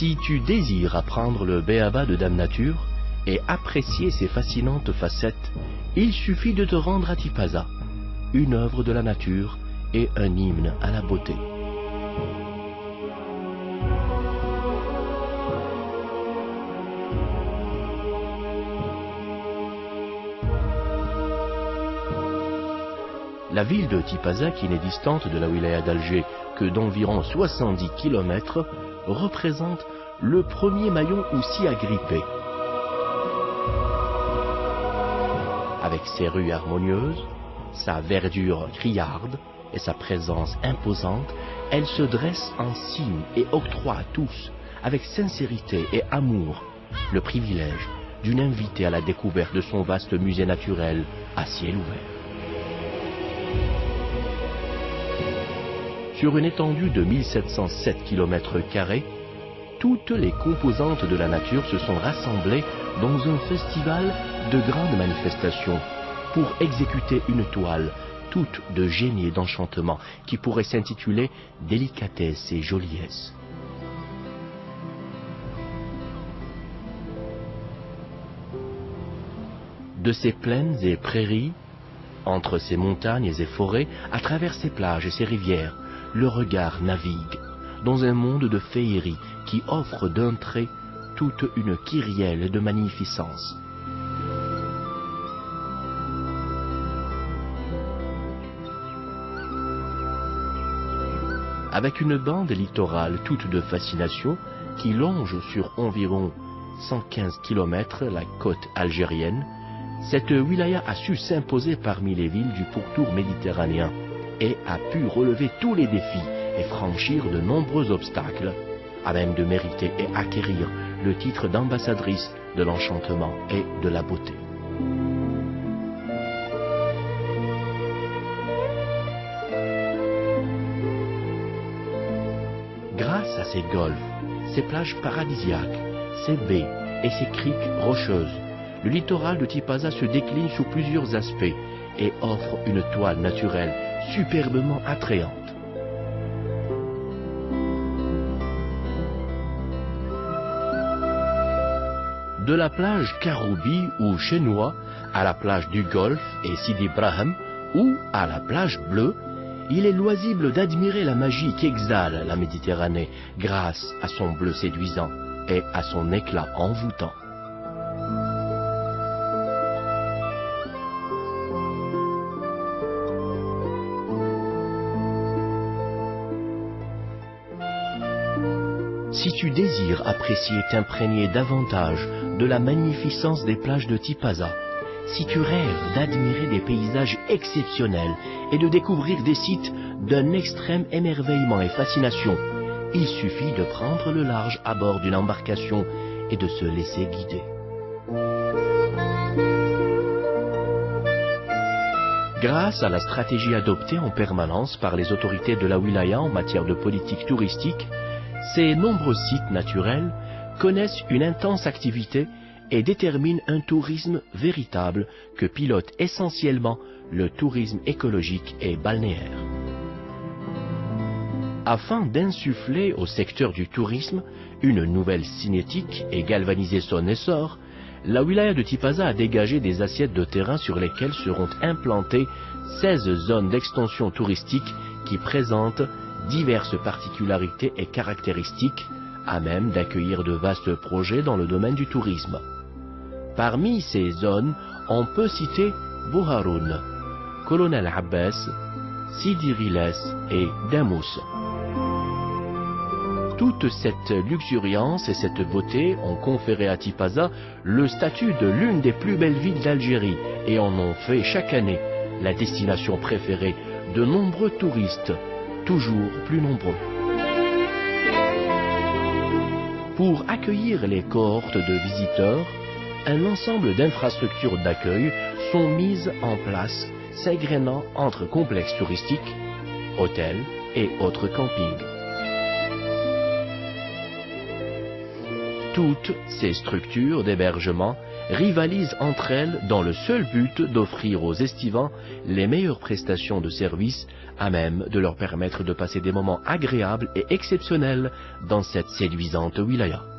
Si tu désires apprendre le béaba de Dame Nature et apprécier ses fascinantes facettes, il suffit de te rendre à Tipaza, une œuvre de la nature et un hymne à la beauté. La ville de Tipaza, qui n'est distante de la wilaya d'Alger que d'environ 70 km, représente le premier maillon aussi agrippé. Avec ses rues harmonieuses, sa verdure criarde et sa présence imposante, elle se dresse en cygne et octroie à tous, avec sincérité et amour, le privilège d'une invitée à la découverte de son vaste musée naturel à ciel ouvert. Sur une étendue de 1707 km², toutes les composantes de la nature se sont rassemblées dans un festival de grandes manifestations pour exécuter une toile toute de génie et d'enchantement qui pourrait s'intituler « Délicatesse et joliesse ». De ces plaines et prairies, entre ces montagnes et forêts, à travers ces plages et ces rivières, le regard navigue dans un monde de féerie qui offre d'un trait toute une kyrielle de magnificence. Avec une bande littorale toute de fascination qui longe sur environ 115 km la côte algérienne, cette wilaya a su s'imposer parmi les villes du pourtour méditerranéen et a pu relever tous les défis et franchir de nombreux obstacles, à même de mériter et acquérir le titre d'ambassadrice de l'enchantement et de la beauté. Grâce à ses golfs, ses plages paradisiaques, ses baies et ses criques rocheuses, le littoral de Tipaza se décline sous plusieurs aspects et offre une toile naturelle superbement attrayante. De la plage Karoubi ou Chenois à la plage du Golfe et Sidi Brahim ou à la plage Bleue, il est loisible d'admirer la magie qu'exhale la Méditerranée grâce à son bleu séduisant et à son éclat envoûtant. Si tu désires apprécier et t'imprégner davantage de la magnificence des plages de Tipaza, si tu rêves d'admirer des paysages exceptionnels et de découvrir des sites d'un extrême émerveillement et fascination, il suffit de prendre le large à bord d'une embarcation et de se laisser guider. Grâce à la stratégie adoptée en permanence par les autorités de la wilaya en matière de politique touristique, ces nombreux sites naturels connaissent une intense activité et déterminent un tourisme véritable que pilote essentiellement le tourisme écologique et balnéaire. Afin d'insuffler au secteur du tourisme une nouvelle cinétique et galvaniser son essor, la wilaya de Tipaza a dégagé des assiettes de terrain sur lesquelles seront implantées 16 zones d'extension touristique qui présentent diverses particularités et caractéristiques à même d'accueillir de vastes projets dans le domaine du tourisme. Parmi ces zones, on peut citer Bouharoun, Colonel Abbas, Sidi Riles et Damous. Toute cette luxuriance et cette beauté ont conféré à Tipaza le statut de l'une des plus belles villes d'Algérie et en ont fait chaque année la destination préférée de nombreux touristes, toujours plus nombreux. Pour accueillir les cohortes de visiteurs, un ensemble d'infrastructures d'accueil sont mises en place, s'égrénant entre complexes touristiques, hôtels et autres campings. Toutes ces structures d'hébergement rivalisent entre elles dans le seul but d'offrir aux estivants les meilleures prestations de service à même de leur permettre de passer des moments agréables et exceptionnels dans cette séduisante wilaya.